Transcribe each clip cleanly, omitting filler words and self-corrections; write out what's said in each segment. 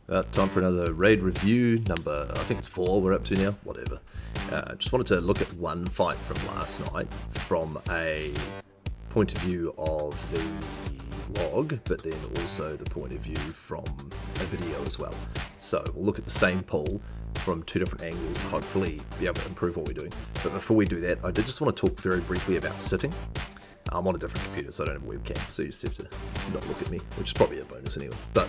Time for another raid review, number, I think it's 4 we're up to now, whatever. Just wanted to look at one fight from last night from a point of view of the log, but then also the point of view from a video as well. So we'll look at the same pool from 2 different angles and hopefully be able to improve what we're doing. But before we do that, I did just want to talk very briefly about sitting. I'm on a different computer, so I don't have a webcam, so you just have to not look at me, which is probably a bonus anyway. But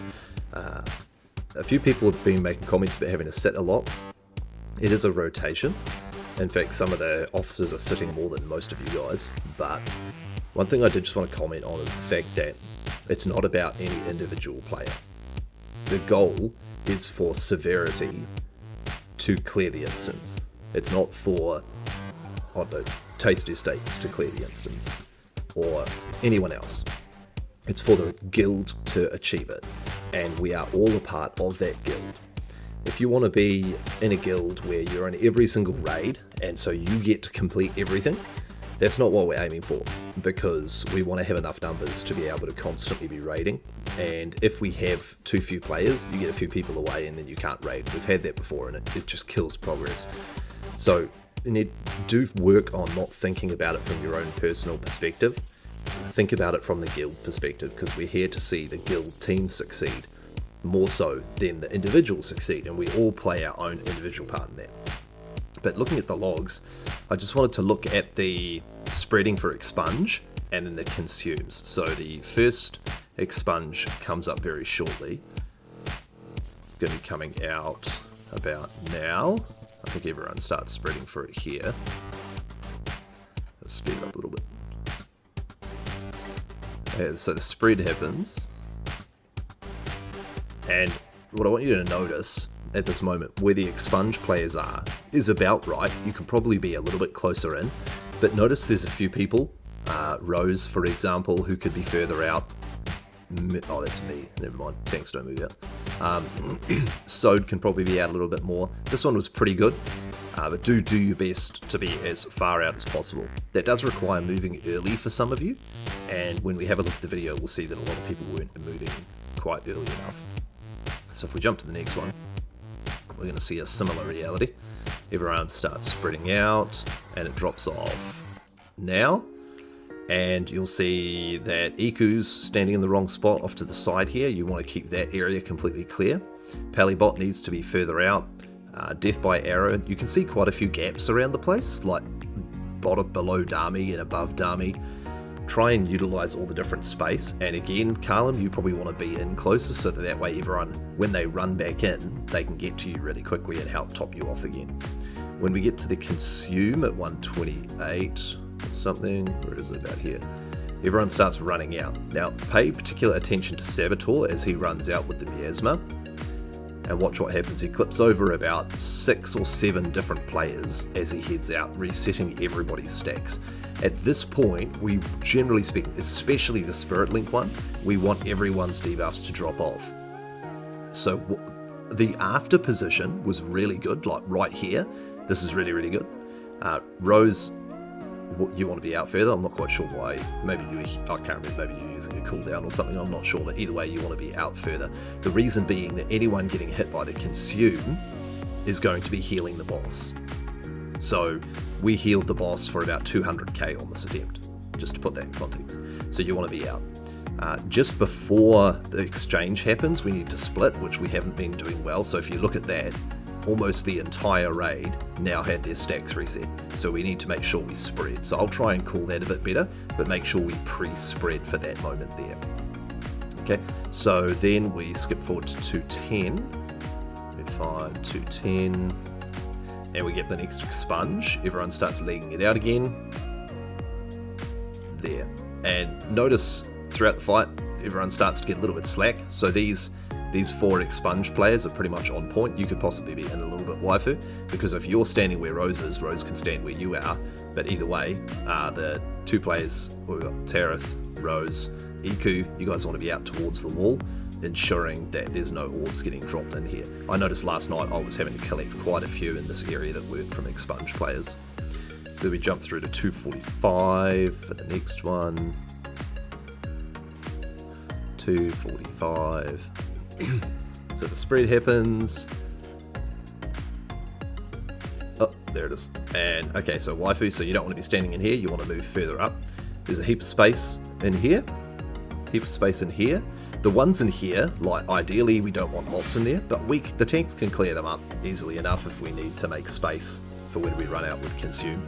a few people have been making comments about having to sit a lot. It is a rotation. In fact, some of the officers are sitting more than most of you guys. But one thing I did just want to comment on is the fact that it's not about any individual player. The goal is for Severity to clear the instance. It's not for Tasty Steaks to clear the instance or anyone else. It's for the guild to achieve it, and we are all a part of that guild. If you want to be in a guild where you're in every single raid and so you get to complete everything, that's not what we're aiming for, because we want to have enough numbers to be able to constantly be raiding. And if we have too few players, you get a few people away and then you can't raid. We've had that before and it just kills progress. So you need to do work on not thinking about it from your own personal perspective. Think about it from the guild perspective, because we're here to see the guild team succeed more so than the individual succeed, and we all play our own individual part in that. But looking at the logs, I just wanted to look at the spreading for expunge and then the consumes. So the first expunge comes up very shortly. It's going to be coming out about now. I think everyone starts spreading for it here. Let's speed it up a little bit. So the spread happens, and what I want you to notice at this moment, where the expunge players are, is about right. You can probably be a little bit closer in, but notice there's a few people, Rose for example, who could be further out. Oh, that's me, never mind, tanks don't move out. Sode can probably be out a little bit more. This one was pretty good, but do your best to be as far out as possible. That does require moving early for some of you, and when we have a look at the video, we'll see that a lot of people weren't moving quite early enough. So if we jump to the next one, we're going to see a similar reality. Everyone starts spreading out, and it drops off now. And you'll see that Iku's standing in the wrong spot off to the side here. You want to keep that area completely clear. Palibot needs to be further out. Death by arrow. You can see quite a few gaps around the place, like bottom below Dami and above Dami. Try and utilize all the different space. And again, Carlin, you probably want to be in closer so that way everyone, when they run back in, they can get to you really quickly and help top you off again. When we get to the consume at 128 something, where is it, about here, everyone starts running out. Now pay particular attention to Saboteur as he runs out with the miasma, and watch what happens. He clips over about 6 or 7 different players as he heads out, resetting everybody's stacks. At this point, we generally speaking, especially the Spirit Link one, we want everyone's debuffs to drop off. So the after position was really good, like right here. This is really, really good. Rose, you want to be out further. I'm not quite sure why. Maybe I can't remember, maybe you're using a cooldown or something. I'm not sure, but either way, you want to be out further. The reason being that anyone getting hit by the consume is going to be healing the boss. So we healed the boss for about 200k on this attempt, just to put that in context. So you want to be out. Just before the exchange happens, we need to split, which we haven't been doing well. So if you look at that, almost the entire raid now had their stacks reset. So we need to make sure we spread. So I'll try and call that a bit better, but make sure we pre-spread for that moment there. Okay, so then we skip forward to 210, 5, 210, and we get the next expunge. Everyone starts legging it out again. There. And notice throughout the fight, everyone starts to get a little bit slack. So these 4 expunge players are pretty much on point. You could possibly be in a little bit waifu, because if you're standing where Rose is, Rose can stand where you are. But either way, the 2 players, we've got Tarith, Rose, Iku, you guys want to be out towards the wall, ensuring that there's no orbs getting dropped in here. I noticed last night I was having to collect quite a few in this area that weren't from expunge players. So we jump through to 245 for the next one. 245. So the spread happens. Oh, there it is. And okay, so waifu, so you don't want to be standing in here, you want to move further up. There's a heap of space in here. Heap of space in here. The ones in here, like ideally we don't want lots in there, but the tanks can clear them up easily enough if we need to make space for when we run out with consume.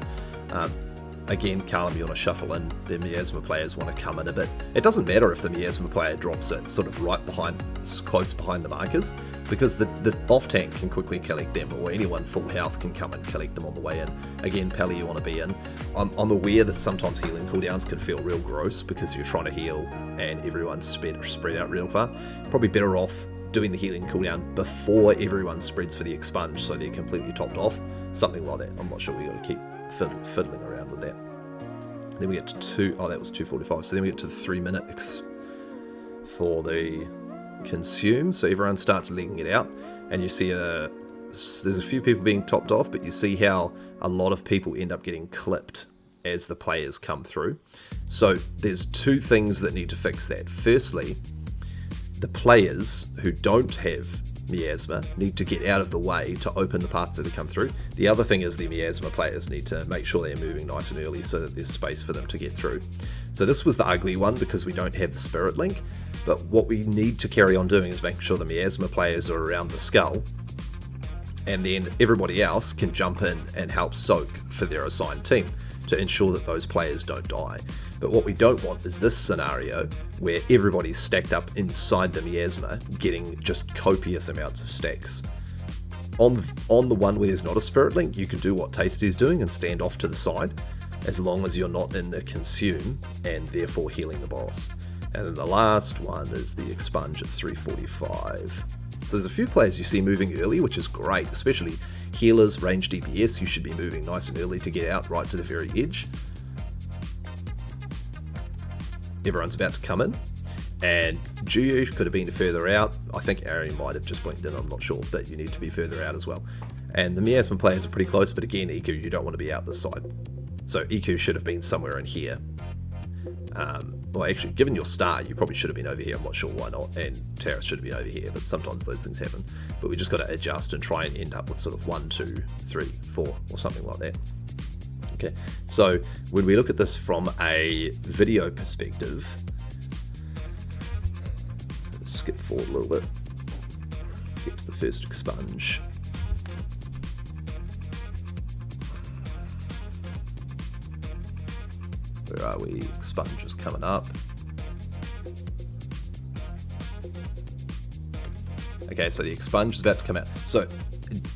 Again, Carlum, you want to shuffle in. The miasma players want to come in a bit. It doesn't matter if the miasma player drops it sort of right behind, close behind the markers, because the off tank can quickly collect them, or anyone full health can come and collect them on the way in. Again, Pally, you want to be in. I'm aware that sometimes healing cooldowns can feel real gross because you're trying to heal and everyone's spread out real far. Probably better off doing the healing cooldown before everyone spreads for the expunge, so they're completely topped off. Something like that. I'm not sure we got to keep fiddling around with that. Then we get to that was 2:45. So then we get to the 3 minutes for the consume. So everyone starts legging it out, and you see there's a few people being topped off, but you see how a lot of people end up getting clipped as the players come through. So there's two things that need to fix that. Firstly, the players who don't have miasma need to get out of the way to open the path to come through. The other thing is the miasma players need to make sure they're moving nice and early so that there's space for them to get through. So this was the ugly one because we don't have the spirit link, but what we need to carry on doing is making sure the miasma players are around the skull, and then everybody else can jump in and help soak for their assigned team to ensure that those players don't die. But what we don't want is this scenario where everybody's stacked up inside the miasma, getting just copious amounts of stacks. On the one where there's not a spirit link, you can do what Tasty's doing and stand off to the side, as long as you're not in the consume and therefore healing the boss. And then the last one is the expunge at 3:45. So there's a few players you see moving early, which is great, especially healers, range DPS. You should be moving nice and early to get out right to the very edge. Everyone's about to come in, and Juyu could have been further out. I think Ari might have just blinked in, I'm not sure, but you need to be further out as well. And the miasma players are pretty close, but again, EQ, you don't want to be out this side. So EQ should have been somewhere in here. Well, actually, given your star, you probably should have been over here. I'm not sure why not. And Terrace should have been over here, but sometimes those things happen. But we just got to adjust and try and end up with sort of 1, 2, 3, 4, or something like that. Okay, so when we look at this from a video perspective, let's skip forward a little bit, get to the first expunge. Where are we? Expunge is coming up. Okay, so the expunge is about to come out. So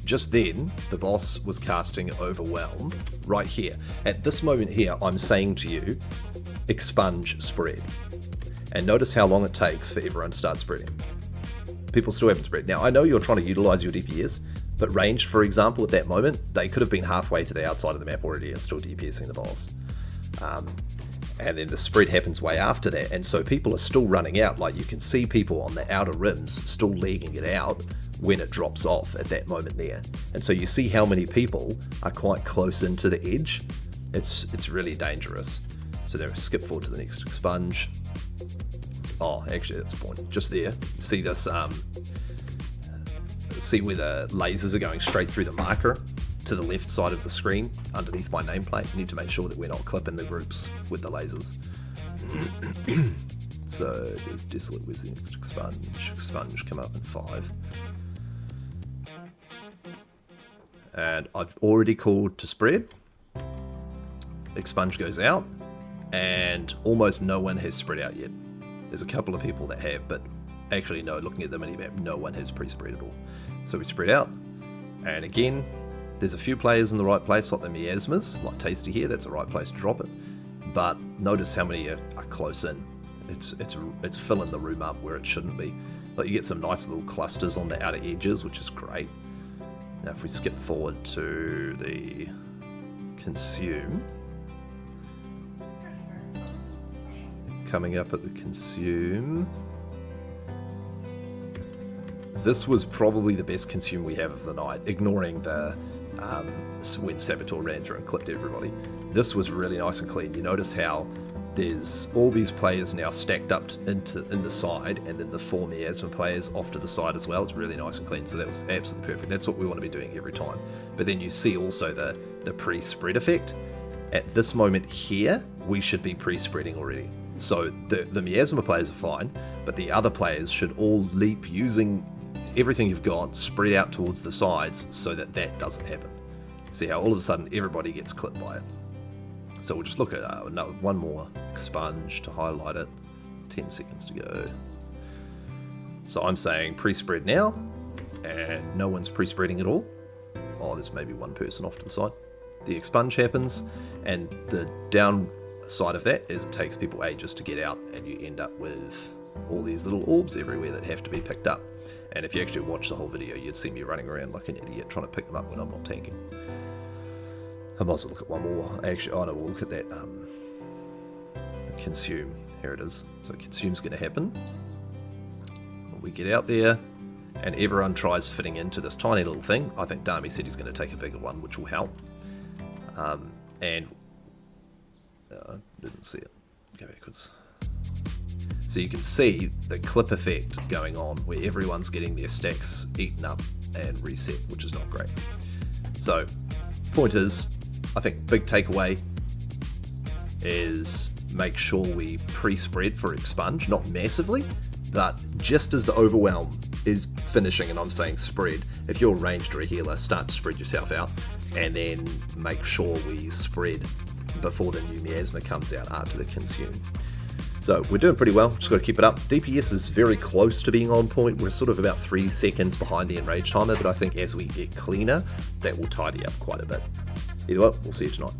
just then, the boss was casting Overwhelm right here. At this moment here, I'm saying to you, expunge spread. And notice how long it takes for everyone to start spreading. People still haven't spread. Now, I know you're trying to utilize your DPS, but ranged, for example, at that moment, they could have been halfway to the outside of the map already and still DPSing the boss. And then the spread happens way after that, and so people are still running out. Like, you can see people on the outer rims still legging it out when it drops off at that moment there. And so you see how many people are quite close into the edge. It's really dangerous. So then we skip forward to the next expunge. Oh, actually that's the point. Just there, see this, see where the lasers are going straight through the marker to the left side of the screen underneath my nameplate. We need to make sure that we're not clipping the groups with the lasers. So there's Desolate. Where's the next expunge? Expunge come up in 5. And I've already called to spread. Expunge goes out, and almost no one has spread out yet. There's a couple of people that have, but actually no, looking at the minimap, no one has pre-spread at all. So we spread out, and again, there's a few players in the right place, like the miasmas, like Tasty here, that's the right place to drop it. But notice how many are close in. It's filling the room up where it shouldn't be. Like, you get some nice little clusters on the outer edges, which is great. Now if we skip forward to the consume, coming up at the consume, this was probably the best consume we have of the night, ignoring the when Saboteur ran through and clipped everybody. This was really nice and clean. You notice how there's all these players now stacked up in the side, and then the 4 miasma players off to the side as well. It's really nice and clean, so that was absolutely perfect. That's what we want to be doing every time. But then you see also the pre-spread effect. At this moment here, we should be pre-spreading already. So the miasma players are fine, but the other players should all leap using everything you've got, spread out towards the sides so that doesn't happen. See how all of a sudden everybody gets clipped by it. So we'll just look at one more expunge to highlight it. 10 seconds to go. So I'm saying pre-spread now, and no one's pre-spreading at all. Oh, there's maybe one person off to the side. The expunge happens, and the downside of that is it takes people ages to get out, and you end up with all these little orbs everywhere that have to be picked up. And if you actually watch the whole video, you'd see me running around like an idiot trying to pick them up when I'm not tanking. I might as well look at one more. Actually, oh no, we'll look at that consume. Here it is. So consume's going to happen. We get out there, and everyone tries fitting into this tiny little thing. I think Dami said he's going to take a bigger one, which will help. And didn't see it. Go backwards. So you can see the clip effect going on, where everyone's getting their stacks eaten up and reset, which is not great. So, point is, I think big takeaway is make sure we pre-spread for expunge, not massively, but just as the overwhelm is finishing and I'm saying spread, if you're ranged or a healer, start to spread yourself out, and then make sure we spread before the new miasma comes out after the consume. So we're doing pretty well, just got to keep it up. DPS is very close to being on point. We're sort of about 3 seconds behind the enrage timer, but I think as we get cleaner, that will tidy up quite a bit. Either way, we'll see you tonight.